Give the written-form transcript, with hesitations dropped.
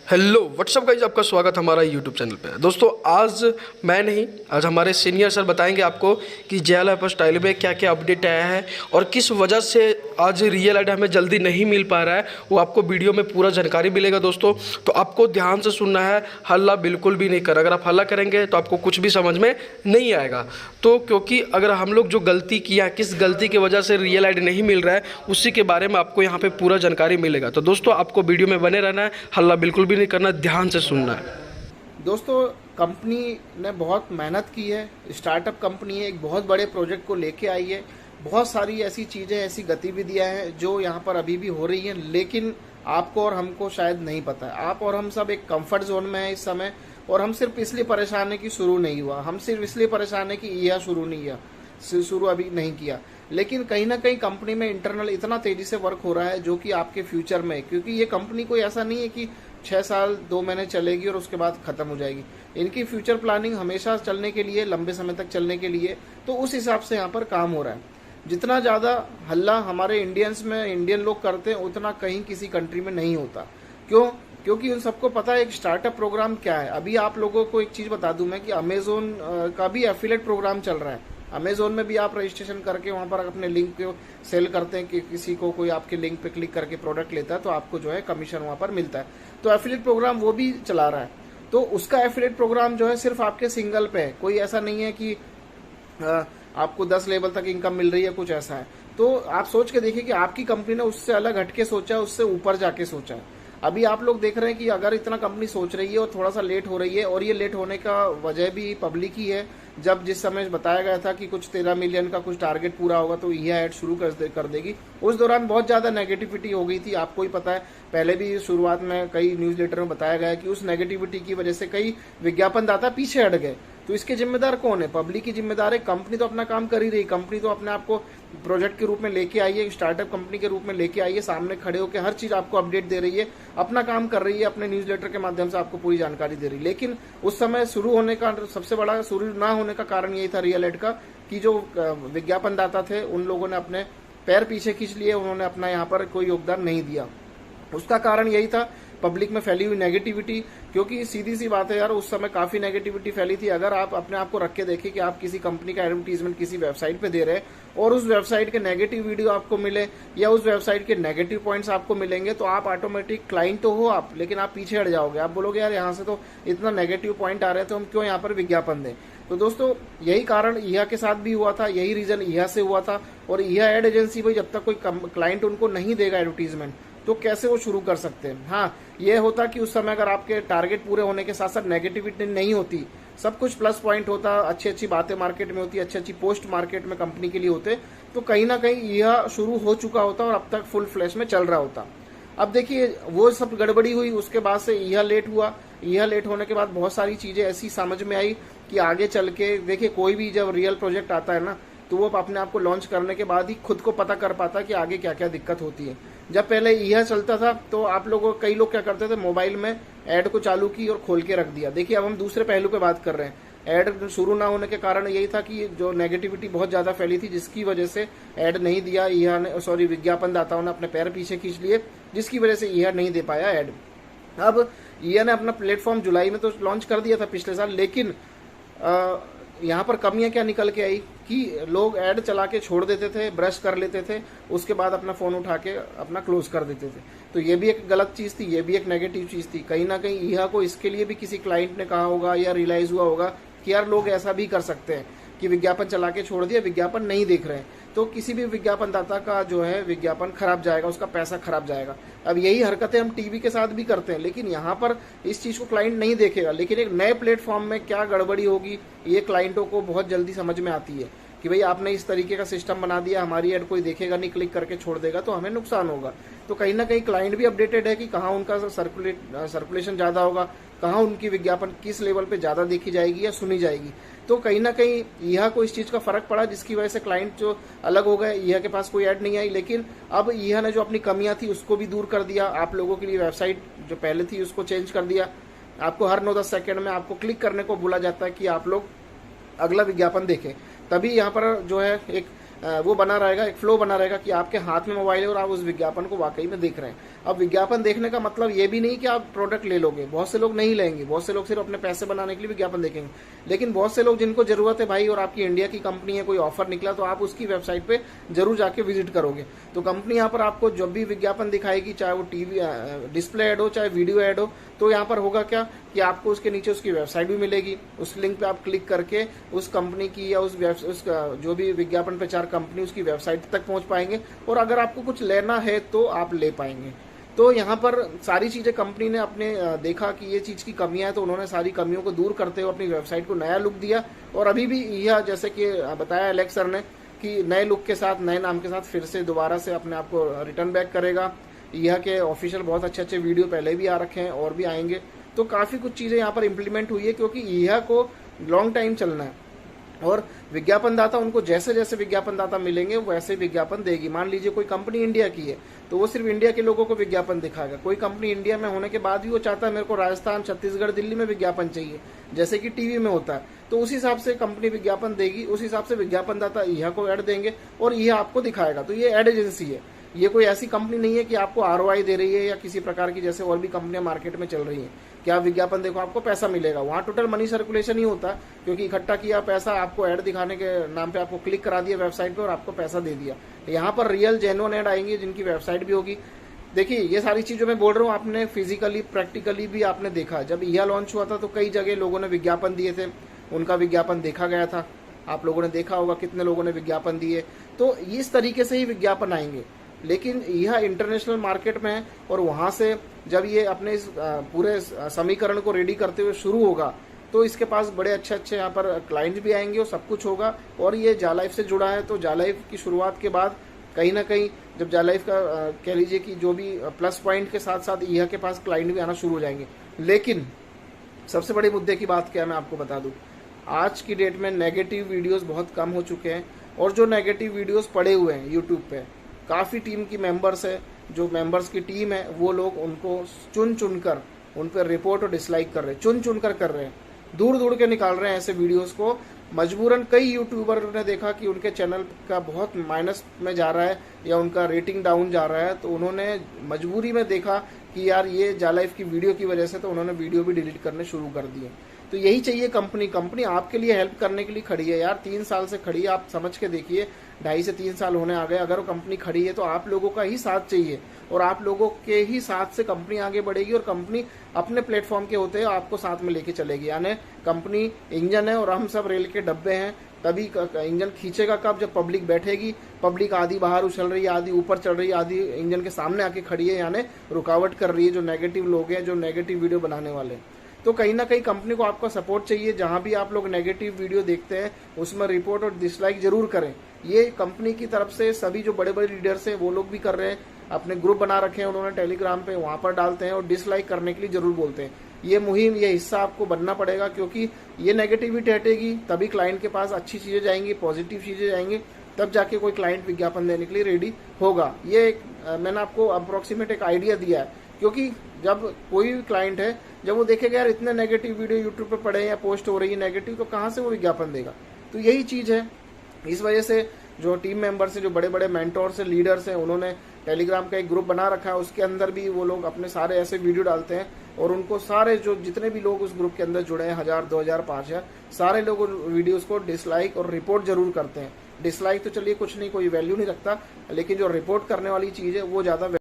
Hello what's up guys, आपका स्वागत हमारा यूट्यूब चैनल पे। दोस्तों आज मैं नहीं, आज हमारे सीनियर सर बताएंगे आपको कि जेएल लाइफ स्टाइल में क्या क्या अपडेट आया है और किस वजह से आज रियल आइड हमें जल्दी नहीं मिल पा रहा है। वो आपको वीडियो में पूरा जानकारी मिलेगा दोस्तों, तो आपको ध्यान से सुनना है, हल्ला बिल्कुल भी नहीं कर। अगर आप हल्ला करेंगे तो आपको कुछ भी समझ में नहीं आएगा। तो क्योंकि अगर हम लोग जो गलती किया, किस गलती की वजह से रियल आइड नहीं मिल रहा है, उसी के बारे में आपको यहाँ पे पूरा जानकारी मिलेगा। तो दोस्तों आपको वीडियो में बने रहना है, हल्ला बिल्कुल भी नहीं करना, ध्यान से सुनना है। दोस्तों कंपनी ने बहुत मेहनत की है, स्टार्टअप कंपनी है, एक बहुत बड़े प्रोजेक्ट को लेके आई है। बहुत सारी ऐसी चीज़ें, ऐसी गतिविधियां हैं जो यहाँ पर अभी भी हो रही हैं, लेकिन आपको और हमको शायद नहीं पता है। आप और हम सब एक कंफर्ट जोन में हैं इस समय, और हम सिर्फ इसलिए परेशान है कि शुरू नहीं हुआ, हम सिर्फ इसलिए परेशान है कि यह शुरू अभी नहीं किया। लेकिन कहीं ना कहीं कंपनी में इंटरनल इतना तेजी से वर्क हो रहा है जो कि आपके फ्यूचर में, क्योंकि ये कंपनी कोई ऐसा नहीं है कि 6 साल 2 महीने चलेगी और उसके बाद खत्म हो जाएगी। इनकी फ्यूचर प्लानिंग हमेशा चलने के लिए, लंबे समय तक चलने के लिए, तो उस हिसाब से यहाँ पर काम हो रहा है। जितना ज़्यादा हल्ला हमारे इंडियन लोग करते हैं, उतना कहीं किसी कंट्री में नहीं होता। क्यों? क्योंकि उन सबको पता है एक स्टार्टअप प्रोग्राम क्या है। अभी आप लोगों को एक चीज़ बता दूं मैं कि अमेजोन का भी एफिलिएट प्रोग्राम चल रहा है। अमेजोन में भी आप रजिस्ट्रेशन करके वहाँ पर अपने लिंक को सेल करते हैं कि किसी को कोई आपके लिंक पे क्लिक करके प्रोडक्ट लेता है तो आपको जो है कमीशन वहाँ पर मिलता है। तो एफिलिएट प्रोग्राम वो भी चला रहा है। तो उसका एफिलिएट प्रोग्राम जो है सिर्फ आपके सिंगल पे है, कोई ऐसा नहीं है कि आपको 10 लेवल तक इनकम मिल रही है, कुछ ऐसा है। तो आप सोच के देखिए कि आपकी कंपनी ने उससे अलग हटके सोचा, उससे ऊपर जाके सोचा है। अभी आप लोग देख रहे हैं कि अगर इतना कंपनी सोच रही है और थोड़ा सा लेट हो रही है, और ये लेट होने का वजह भी पब्लिक ही है। जब जिस समय बताया गया था कि कुछ 13 मिलियन का कुछ टारगेट पूरा होगा तो यह ऐड शुरू कर देगी, उस दौरान बहुत ज़्यादा नेगेटिविटी हो गई थी। आपको ही पता है, पहले भी शुरुआत में कई न्यूज़ लेटर में बताया गया कि उस नेगेटिविटी की वजह से कई विज्ञापनदाता पीछे हट गए। तो इसके जिम्मेदार कौन है? पब्लिक की जिम्मेदार है। कंपनी तो अपना काम कर ही रही, कंपनी तो अपने आप को प्रोजेक्ट के रूप में लेके आई है, स्टार्टअप कंपनी के रूप में लेके आई है, सामने खड़े होकर हर चीज आपको अपडेट दे रही है, अपना काम कर रही है, अपने न्यूज़लेटर के माध्यम से आपको पूरी जानकारी दे रही है। लेकिन उस समय शुरू होने का सबसे बड़ा, शुरू ना होने का कारण यही था रियल एड का, कि जो विज्ञापनदाता थे उन लोगों ने अपने पैर पीछे खींच लिए, उन्होंने अपना यहाँ पर कोई योगदान नहीं दिया। उसका कारण यही था पब्लिक में फैली हुई नेगेटिविटी। क्योंकि सीधी सी बात है यार, उस समय काफी नेगेटिविटी फैली थी। अगर आप अपने आप को रख के देखिए कि आप किसी कंपनी का एडवर्टीजमेंट किसी वेबसाइट पे दे रहे हैं और उस वेबसाइट के नेगेटिव वीडियो आपको मिले या उस वेबसाइट के नेगेटिव पॉइंट्स आपको मिलेंगे, तो आप ऑटोमेटिक क्लाइंट तो हो आप, लेकिन आप पीछे हट जाओगे। आप बोलोगे यार यहाँ से तो इतना नेगेटिव पॉइंट आ रहे हैं, तो हम क्यों यहाँ पर विज्ञापन दें। तो दोस्तों यही कारण ईहा के साथ भी हुआ था, यही रीजन ईहा से हुआ था। और ईहा एड एजेंसी भाई, जब तक कोई क्लाइंट उनको नहीं देगा एडवर्टीजमेंट, तो कैसे वो शुरू कर सकते हैं। हाँ, ये होता कि उस समय अगर आपके टारगेट पूरे होने के साथ साथ नेगेटिविटी नहीं होती, सब कुछ प्लस पॉइंट होता, अच्छी अच्छी बातें मार्केट में होती, अच्छी अच्छी पोस्ट मार्केट में कंपनी के लिए होते, तो कहीं ना कहीं यह शुरू हो चुका होता और अब तक फुल फ्लैश में चल रहा होता। अब देखिए वो सब गड़बड़ी हुई, उसके बाद से यह लेट हुआ। यह लेट होने के बाद बहुत सारी चीजें ऐसी समझ में आई कि आगे चल के देखिए, कोई भी जब रियल प्रोजेक्ट आता है ना, तो वो अपने आप को लॉन्च करने के बाद ही खुद को पता कर पाता है कि आगे क्या क्या दिक्कत होती है। जब पहले यह चलता था तो आप लोगों, कई लोग क्या करते थे, मोबाइल में ऐड को चालू की और खोल के रख दिया। देखिए अब हम दूसरे पहलू पे बात कर रहे हैं। ऐड शुरू ना होने के कारण यही था कि जो नेगेटिविटी बहुत ज्यादा फैली थी, जिसकी वजह से ऐड नहीं दिया विज्ञापनदाताओं ने अपने पैर पीछे खींच लिए, जिसकी वजह से यह नहीं दे पाया ऐड। अब यह ने अपना प्लेटफॉर्म जुलाई में तो लॉन्च कर दिया था पिछले साल, लेकिन यहाँ पर कमियां क्या निकल के आई कि लोग ऐड चला के छोड़ देते थे, ब्रश कर लेते थे, उसके बाद अपना फोन उठा के अपना क्लोज कर देते थे। तो ये भी एक गलत चीज थी, ये भी एक नेगेटिव चीज थी। कहीं ना कहीं ईहा को इसके लिए भी किसी क्लाइंट ने कहा होगा या रियलाइज हुआ होगा कि यार लोग ऐसा भी कर सकते हैं कि विज्ञापन चला के छोड़ दिया, विज्ञापन नहीं देख रहे हैं, तो किसी भी विज्ञापनदाता का जो है विज्ञापन खराब जाएगा, उसका पैसा खराब जाएगा। अब यही हरकतें हम टीवी के साथ भी करते हैं, लेकिन यहाँ पर इस चीज को क्लाइंट नहीं देखेगा। लेकिन एक नए प्लेटफॉर्म में क्या गड़बड़ी होगी, ये क्लाइंटों को बहुत जल्दी समझ में आती है कि भाई आपने इस तरीके का सिस्टम बना दिया, हमारी ऐड कोई देखेगा नहीं, क्लिक करके छोड़ देगा, तो हमें नुकसान होगा। तो कहीं ना कहीं क्लाइंट भी अपडेटेड है कि कहाँ उनका सर्कुलेशन ज्यादा होगा, कहाँ उनकी विज्ञापन किस लेवल पे ज्यादा देखी जाएगी या सुनी जाएगी। तो कहीं ना कहीं यह को इस चीज का फर्क पड़ा, जिसकी वजह से क्लाइंट जो अलग हो गए, यह के पास कोई ऐड नहीं आई। लेकिन अब यह ने जो अपनी कमियां थी उसको भी दूर कर दिया। आप लोगों के लिए वेबसाइट जो पहले थी उसको चेंज कर दिया। आपको हर 9-10 सेकंड में आपको क्लिक करने को बोला जाता है कि आप लोग अगला विज्ञापन देखें। तभी यहाँ पर जो है एक वो बना रहेगा, एक फ्लो बना रहेगा कि आपके हाथ में मोबाइल है और आप उस विज्ञापन को वाकई में देख रहे हैं। अब विज्ञापन देखने का मतलब ये भी नहीं कि आप प्रोडक्ट ले लोगे, बहुत से लोग नहीं लेंगे, बहुत से लोग सिर्फ अपने पैसे बनाने के लिए विज्ञापन देखेंगे। लेकिन बहुत से लोग जिनको जरूरत है भाई, और आपकी इंडिया की कंपनी है, कोई ऑफर निकला तो आप उसकी वेबसाइट पे जरूर जाके विजिट करोगे। तो कंपनी यहाँ पर आपको जब भी विज्ञापन दिखाएगी, चाहे वो टीवी डिस्प्ले ऐड हो, चाहे वीडियो ऐड हो, तो यहाँ पर होगा क्या कि आपको उसके नीचे उसकी वेबसाइट भी मिलेगी। उस लिंक पे आप क्लिक करके उस कंपनी की या उस जो भी विज्ञापन प्रचार कंपनी, उसकी वेबसाइट तक पहुंच पाएंगे, और अगर आपको कुछ लेना है तो आप ले पाएंगे। तो यहाँ पर सारी चीजें कंपनी ने अपने देखा कि ये चीज की कमियां है, तो उन्होंने सारी कमियों को दूर करते हुए अपनी वेबसाइट को नया लुक दिया। और अभी भी यह, जैसे कि बताया एलेक्स सर ने, कि नए लुक के साथ, नए नाम के साथ फिर से दोबारा से अपने आप को रिटर्न बैक करेगा। यह के ऑफिशियल बहुत अच्छे अच्छे वीडियो पहले भी आ रखे हैं और भी आएंगे। तो काफी कुछ चीजें यहाँ पर इम्प्लीमेंट हुई है, क्योंकि यह को लॉन्ग टाइम चलना है, और विज्ञापनदाता उनको जैसे जैसे विज्ञापनदाता मिलेंगे वैसे विज्ञापन देगी। मान लीजिए कोई कंपनी इंडिया की है तो वो सिर्फ इंडिया के लोगों को विज्ञापन दिखाएगा। कोई कंपनी इंडिया में होने के बाद भी वो चाहता है मेरे को राजस्थान, छत्तीसगढ़, दिल्ली में विज्ञापन चाहिए, जैसे कि टीवी में होता है, तो उस हिसाब से कंपनी विज्ञापन देगी, उस हिसाब से विज्ञापनदाता यह को ऐड देंगे और यह आपको दिखाएगा। तो ये एड एजेंसी है, ये कोई ऐसी कंपनी नहीं है कि आपको ROI दे रही है या किसी प्रकार की जैसे और भी कंपनियां मार्केट में चल रही हैं कि आप विज्ञापन देखो आपको पैसा मिलेगा। वहां टोटल मनी सर्कुलेशन ही होता है, क्योंकि इकट्ठा किया पैसा, आपको ऐड दिखाने के नाम पे आपको क्लिक करा दिया वेबसाइट पे और आपको पैसा दे दिया। यहाँ पर रियल जेन्युइन ऐड आएंगी जिनकी वेबसाइट भी होगी। देखिए ये सारी चीजों मैं बोल रहा हूँ, आपने फिजिकली प्रैक्टिकली भी आपने देखा। जब यह लॉन्च हुआ था तो कई जगह लोगों ने विज्ञापन दिए थे, उनका विज्ञापन देखा गया था, आप लोगों ने देखा होगा कितने लोगों ने विज्ञापन दिए। तो इस तरीके से ही विज्ञापन आएंगे। लेकिन यह इंटरनेशनल मार्केट में है, और वहां से जब ये अपने इस पूरे समीकरण को रेडी करते हुए शुरू होगा तो इसके पास बड़े अच्छे अच्छे यहाँ पर क्लाइंट्स भी आएंगे और सब कुछ होगा। और ये जालाइफ से जुड़ा है, तो जालाइफ की शुरुआत के बाद कहीं ना कहीं जब जालाइफ का कह लीजिए कि जो भी प्लस पॉइंट के साथ साथ यह के पास क्लाइंट भी आना शुरू हो जाएंगे। लेकिन सबसे बड़े मुद्दे की बात क्या है मैं आपको बता दूं, आज की डेट में नेगेटिव वीडियोस बहुत कम हो चुके हैं, और जो नेगेटिव वीडियोस पड़े हुए हैं यूट्यूब पे, काफ़ी टीम की मेंबर्स है, जो मेंबर्स की टीम है वो लोग उनको चुन चुन कर उन पर रिपोर्ट और डिसलाइक कर रहे हैं, चुन चुन कर रहे हैं, दूर दूर के निकाल रहे हैं ऐसे वीडियोस को। मजबूरन कई यूट्यूबर ने देखा कि उनके चैनल का बहुत माइनस में जा रहा है या उनका रेटिंग डाउन जा रहा है, तो उन्होंने मजबूरी में देखा कि यार ये जालाइफ की वीडियो की वजह से, तो उन्होंने वीडियो भी डिलीट करने शुरू कर दिए। तो यही चाहिए कंपनी आपके लिए हेल्प करने के लिए खड़ी है यार, 3 साल से खड़ी है, आप समझ के देखिए, 2.5 से 3 साल होने आ गए। अगर वो कंपनी खड़ी है तो आप लोगों का ही साथ चाहिए, और आप लोगों के ही साथ से कंपनी आगे बढ़ेगी, और कंपनी अपने प्लेटफॉर्म के होते हैं आपको साथ में लेके चलेगी। यानी कंपनी इंजन है और हम सब रेल के डब्बे हैं, तभी इंजन खींचेगा कब, जब पब्लिक बैठेगी। पब्लिक आधी बाहर उछल रही है, आधी ऊपर चढ़ रही है, आधी इंजन के सामने आके खड़ी है, यानी रुकावट कर रही है जो नेगेटिव लोग हैं, जो नेगेटिव वीडियो बनाने वाले। तो कहीं ना कहीं कंपनी को आपका सपोर्ट चाहिए। जहां भी आप लोग नेगेटिव वीडियो देखते हैं उसमें रिपोर्ट और डिसलाइक जरूर करें। ये कंपनी की तरफ से सभी जो बड़े बड़े लीडर्स हैं वो लोग भी कर रहे हैं, अपने ग्रुप बना रखे हैं उन्होंने टेलीग्राम पे, वहां पर डालते हैं और डिसलाइक करने के लिए जरूर बोलते हैं। ये मुहिम, ये हिस्सा आपको बनना पड़ेगा, क्योंकि ये नेगेटिविटी हटेगी तभी क्लाइंट के पास अच्छी चीजें जाएंगी, पॉजिटिव चीजें जाएंगी, तब जाके कोई क्लाइंट विज्ञापन देने के लिए रेडी होगा। ये मैंने आपको अप्रोक्सीमेट एक आइडिया दिया है, क्योंकि जब कोई भी क्लाइंट है, जब वो देखेगा यार इतने नेगेटिव वीडियो यूट्यूब पे पड़े हैं या पोस्ट हो रही है नेगेटिव, तो कहाँ से वो विज्ञापन देगा। तो यही चीज है। इस वजह से जो टीम मेंबर्स हैं, जो बड़े बड़े मेंटोर्स हैं, लीडर्स हैं, उन्होंने टेलीग्राम का एक ग्रुप बना रखा है, उसके अंदर भी वो लोग अपने सारे ऐसे वीडियो डालते हैं, और उनको सारे जो जितने भी लोग उस ग्रुप के अंदर जुड़े हैं, 1000, 2000, 5000, सारे लोग वीडियोस को डिसलाइक और रिपोर्ट जरूर करते हैं। डिसलाइक तो चलिए कुछ नहीं, कोई वैल्यू नहीं रखता, लेकिन जो रिपोर्ट करने वाली चीज है वो ज्यादा